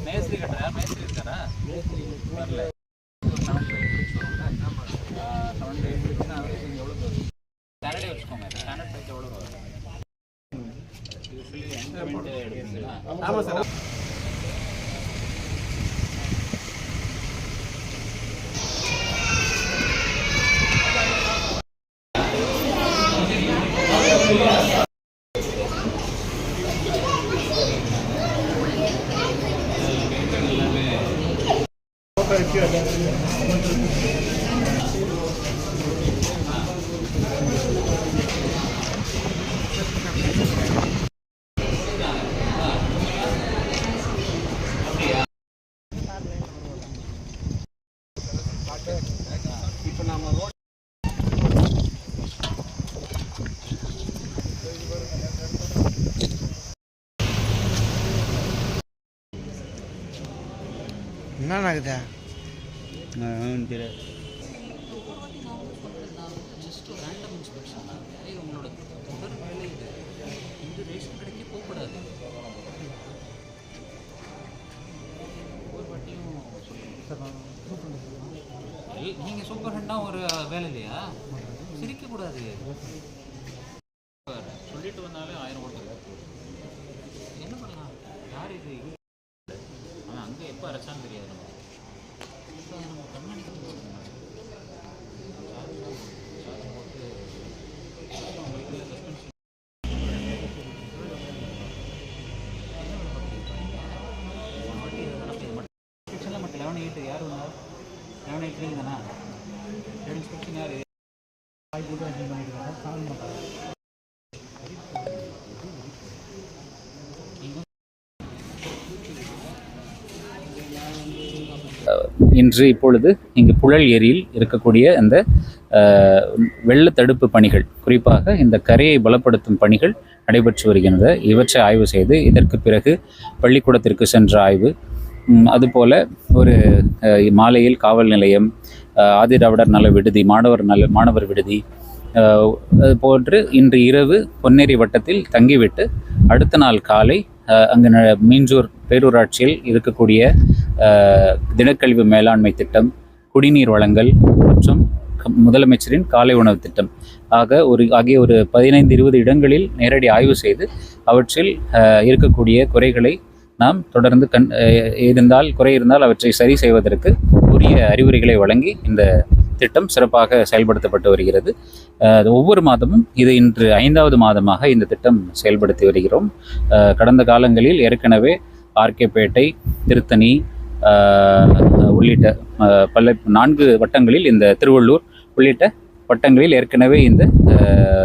மேஸ்திரி கட்டுறா மேஸ்திரி இருக்காரா சாட்டர்டே வச்சுக்கோங்க. ஸ்டாண்டர்ட் ப்ரைஸ் எவ்வளோ வரும்? ஆமாம் சார். இப்போ நம்ம ரோட் என்ன ஆகுதா? உங்களோட தொடர் வேலை இது. இந்த ரேஷன் கடைக்கு போகக்கூடாது. ஒரு வாட்டியும் நீங்கள் சூப்பர் ஹெண்டா ஒரு வேலை இல்லையா? சிரிக்கக்கூடாது. சொல்லிட்டு வந்தாலே 1000 ஓட்டு. என்ன பண்ணலாம்? யார் இது? அவன் அங்கே எப்போ அரைச்சான்னு தெரியாது. நம்ம கண்ணாடி மட்டும் 11 யார் வந்தா? 11 தானா? இன்ஸ்பெக்ஷன் யார்? இன்று இப்பொழுது இங்கு புழல் ஏரியில் இருக்கக்கூடிய அந்த வெள்ள தடுப்பு பணிகள், குறிப்பாக இந்த கரையை பலப்படுத்தும் பணிகள் நடைபெற்று வருகின்றன. இவற்றை ஆய்வு செய்து இதற்கு பிறகு பள்ளிக்கூடத்திற்கு சென்ற ஆய்வு, அதுபோல ஒரு மாலையில் காவல் நிலையம், ஆதிதிராவிடர் நல விடுதி, மாணவர் விடுதி போன்று இன்று இரவு பொன்னேரி வட்டத்தில் தங்கிவிட்டு அடுத்த நாள் காலை அங்கு மீஞ்சூர் பேரூராட்சியில் இருக்கக்கூடிய திடக்கழிவு மேலாண்மை திட்டம், குடிநீர் வழங்கல் மற்றும் முதலமைச்சரின் காலை உணவு திட்டம் ஆகிய ஒரு 15-20 இடங்களில் நேரடி ஆய்வு செய்து அவற்றில் இருக்கக்கூடிய குறைகளை நாம் தொடர்ந்து குறை இருந்தால் அவற்றை சரி செய்வதற்கு உரிய அறிவுரைகளை வழங்கி இந்த திட்டம் சிறப்பாக செயல்படுத்தப்பட்டு வருகிறது. ஒவ்வொரு மாதமும் இது இன்று 5வது மாதமாக இந்த திட்டம் செயல்படுத்தி வருகிறோம். கடந்த காலங்களில் ஏற்கனவே ஆர்கேபேட்டை, திருத்தணி உள்ளிட்ட 4 வட்டங்களில், இந்த திருவள்ளூர் உள்ளிட்ட வட்டங்களில் ஏற்கனவே இந்த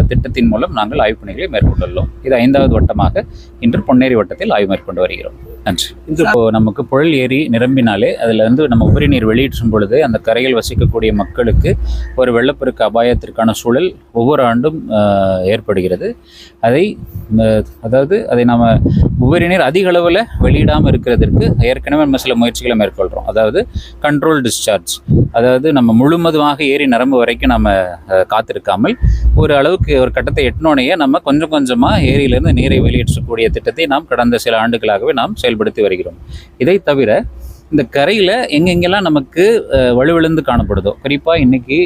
திட்டத்தின் மூலம் நாங்கள் ஆய்வுப் பணிகளை மேற்கொண்டுள்ளோம். இது 5வது வட்டமாக இன்று பொன்னேரி வட்டத்தில் ஆய்வு மேற்கொண்டு வருகிறோம். நன்றி. இப்போ நமக்கு புழல் ஏரி நிரம்பினாலே அதில் நம்ம உபரி நீர் வெளியேற்றும் பொழுது அந்த கரையில் வசிக்கக்கூடிய மக்களுக்கு ஒரு வெள்ளப்பெருக்கு அபாயத்திற்கான சூழல் ஒவ்வொரு ஆண்டும் ஏற்படுகிறது. அதை நம்ம உபரி நீர் அதிக அளவில் வெளியிடாமல் இருக்கிறதுக்கு ஏற்கனவே நம்ம சில முயற்சிகளை மேற்கொள்கிறோம். அதாவது கண்ட்ரோல் டிஸ்சார்ஜ், அதாவது நம்ம முழுவதுமாக ஏரி நிரம்பு வரைக்கும் நம்ம காத்திருக்காமல் ஒரு அளவுக்கு ஒரு கட்டத்தை எட்டினோனையே நம்ம கொஞ்சம் கொஞ்சமாக ஏரியிலிருந்து நீரை வெளியேற்றக்கூடிய திட்டத்தை நாம் கடந்த சில ஆண்டுகளாகவே நாம் செயல்படுத்தி வருகிறோம். இதை தவிர இந்த கரையில் எங்கெங்கெல்லாம் நமக்கு வலுவிழந்து காணப்படுதோ, குறிப்பாக இன்றைக்கி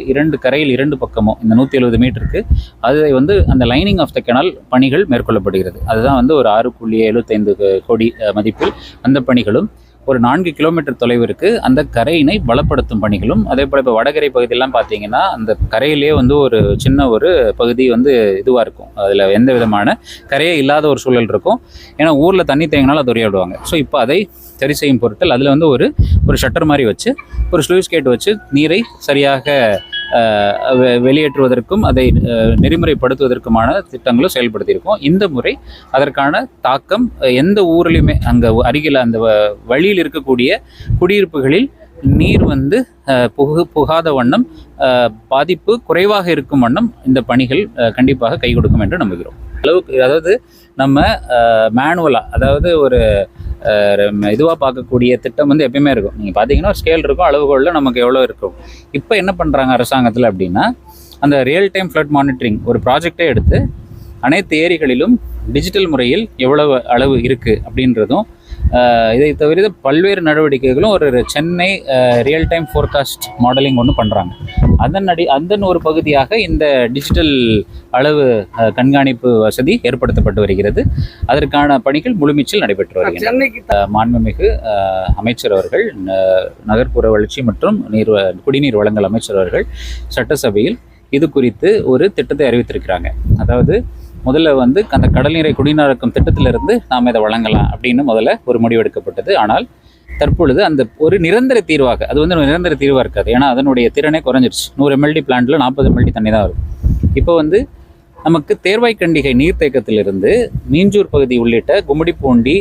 கரையில் 2 பக்கமும் இந்த 170 மீட்டருக்கு அதை அந்த லைனிங் ஆஃப் த கெனால் பணிகள் மேற்கொள்ளப்படுகிறது. அதுதான் ஒரு 6.75 கோடி மதிப்பில் அந்த பணிகளும், ஒரு 4 கிலோமீட்டர் தொலைவிற்கு அந்த கரையினை பலப்படுத்தும் பணிகளும், அதே போல் இப்போ வடகரை பகுதியெல்லாம் பார்த்தீங்கன்னா அந்த கரையிலே ஒரு சின்ன ஒரு பகுதி இதுவாக இருக்கும். அதில் எந்த விதமான கரையே இல்லாத ஒரு சூழல் இருக்கும். ஏன்னா ஊரில் தண்ணி தேங்கினாலும் அது உரையாடுவாங்க. ஸோ இப்போ அதை சரி செய்யும் பொருட்கள் அதில் ஒரு ஷட்டர் மாதிரி வச்சு, ஒரு ஸ்லூயிஸ் கேட் வச்சு நீரை சரியாக வெளியேற்றுவதற்கும் அதை நெறிமுறைப்படுத்துவதற்குமான திட்டங்களும் செயல்படுத்தியிருக்கோம். இந்த முறை அதற்கான தாக்கம் எந்த ஊர்லையுமே அங்கே அருகில் அந்த வழியில் இருக்கக்கூடிய குடியிருப்புகளில் நீர் வந்து புகாத வண்ணம் பாதிப்பு குறைவாக இருக்கும் வண்ணம் இந்த பணிகள் கண்டிப்பாக கை கொடுக்கும் என்று நம்புகிறோம். அளவுக்கு அதாவது நம்ம மேனுவலாக, அதாவது ஒரு இதுவாக பார்க்கக்கூடிய திட்டம் வந்து எப்பயுமே இருக்கும். நீங்கள் பார்த்தீங்கன்னா ஸ்கேல் இருக்கும், அளவுகோலில் நமக்கு எவ்வளோ இருக்கும். இப்போ என்ன பண்ணுறாங்க அரசாங்கத்தில் அப்படின்னா, அந்த ரியல் டைம் ஃப்ளட் மானிட்டரிங் ஒரு ப்ராஜெக்டே எடுத்து அனைத்து ஏரிகளிலும் டிஜிட்டல் முறையில் எவ்வளவு அளவு இருக்குது அப்படின்றதும், இதை தவிர பல்வேறு நடவடிக்கைகளும் ஒரு Chennai real time forecast modelling ஒன்று பண்ணுறாங்க. அதன் ஒரு பகுதியாக இந்த டிஜிட்டல் அளவு கண்காணிப்பு வசதி ஏற்படுத்தப்பட்டு வருகிறது. அதற்கான பணிகள் முழுமீச்சில் நடைபெற்று வருகின்றன. மாண்புமிகு அமைச்சர் அவர்கள், நகர்ப்புற வளர்ச்சி மற்றும் குடிநீர் வழங்கல் அமைச்சர் அவர்கள் சட்டசபையில் இது குறித்து ஒரு திட்டத்தை அறிவித்திருக்கிறாங்க. அதாவது முதல்ல வந்து அந்த கடல்நீரை குடிநீராக்கும் திட்டத்திலிருந்து நாம் இதை வழங்கலாம் அப்படின்னு முதல்ல ஒரு முடிவெடுக்கப்பட்டது. ஆனால் தற்பொழுது அந்த ஒரு நிரந்தர தீர்வாக, அது வந்து நிரந்தர தீர்வாக இருக்காது. ஏன்னா அதனுடைய திறனே குறைஞ்சிருச்சு. 100 mld பிளான்ட்டில் 40 mld தண்ணி தான் வரும். இப்போ வந்து நமக்கு தேர்வாய்க்கண்டிகை நீர்த்தேக்கத்திலிருந்து மீஞ்சூர் பகுதி உள்ளிட்ட கும்மிடிப்பூண்டி,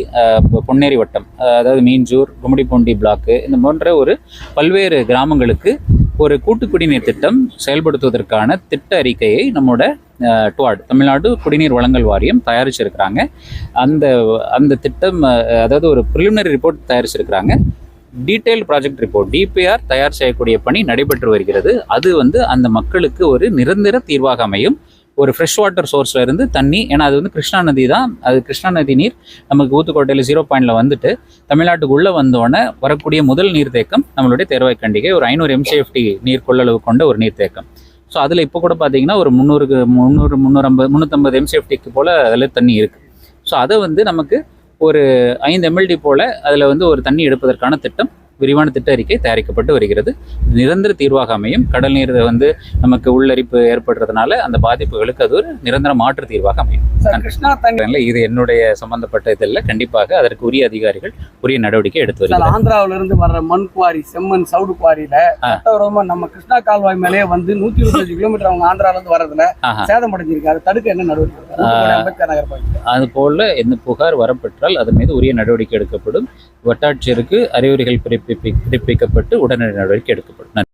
பொன்னேரி வட்டம், அதாவது மீஞ்சூர், கும்மிடிப்பூண்டி பிளாக்கு, இந்த போன்ற ஒரு பல்வேறு கிராமங்களுக்கு ஒரு கூட்டு குடிநீர் திட்டம் செயல்படுத்துவதற்கான திட்ட அறிக்கையை நம்மோட டுவாட், தமிழ்நாடு குடிநீர் வழங்கல் வாரியம் தயாரிச்சிருக்கிறாங்க. அந்த திட்டம், அதாவது ஒரு ப்ரிலிமினரி ரிப்போர்ட் தயாரிச்சிருக்கிறாங்க. டீட்டெயில் ப்ராஜெக்ட் ரிப்போர்ட் டிபிஆர் தயார் செய்யக்கூடிய பணி நடைபெற்று வருகிறது. அது வந்து அந்த மக்களுக்கு ஒரு நிரந்தர தீர்வாக அமையும். ஒரு ஃப்ரெஷ் வாட்டர் சோர்ஸில் இருந்து தண்ணி, ஏன்னா அது வந்து கிருஷ்ணா நதி தான், அது கிருஷ்ணா நதி நீர் நமக்கு ஊத்துக்கோட்டையில் 0 பாயிண்டில் வந்துட்டு தமிழ்நாட்டுக்குள்ளே வந்தோடனே வரக்கூடிய முதல் நீர்த்தேக்கம் நம்மளுடைய தேர்வாய்க்கண்டிகை. ஒரு 500 MCFT நீர் கொள்ளளவு கொண்ட ஒரு நீர்த்தேக்கம். ஸோ அதில் இப்போ கூட பார்த்தீங்கன்னா ஒரு 350 MCFTக்கு போல் அதில் தண்ணி இருக்குது. ஸோ அதை வந்து நமக்கு ஒரு 5 mld போல் அதில் வந்து ஒரு தண்ணி எடுப்பதற்கான திட்டம், விரிவான திட்ட அறிக்கை தயாரிக்கப்பட்டு வருகிறது. நிரந்தர தீர்வாக அமையும். கடல் நீர் வந்து நமக்கு உள்ளரிப்பு ஏற்படுறதுனால அந்த பாதிப்புகளுக்கு அது ஒரு நிரந்தர மாற்று தீர்வாக அமையும். இது என்னுடைய சம்பந்தப்பட்ட இதில் கண்டிப்பாக அதற்கு உரிய அதிகாரிகள் உரிய நடவடிக்கை எடுத்து வருகிறார்கள். ஆந்திராவில இருந்து வர்ற மண் குவாரி, செம்மண் சவுடு குவாரியில சட்டவிரோதமா நம்ம கிருஷ்ணா கால்வாய் மேலே வந்து 125 கிலோமீட்டர் அவங்க ஆந்திரால இருந்து வர்றதுல சேதம் அடைஞ்சிருக்காரு. தடுக்க என்ன நடவடிக்கை? அது போல எந்த புகார் வரப்பெற்றால் அதன் மீது உரிய நடவடிக்கை எடுக்கப்படும். வட்டாட்சியருக்கு அறிவுரைகள் பிறப்பிக்கப்பட்டு உடனடி நடவடிக்கை எடுக்கப்படும்.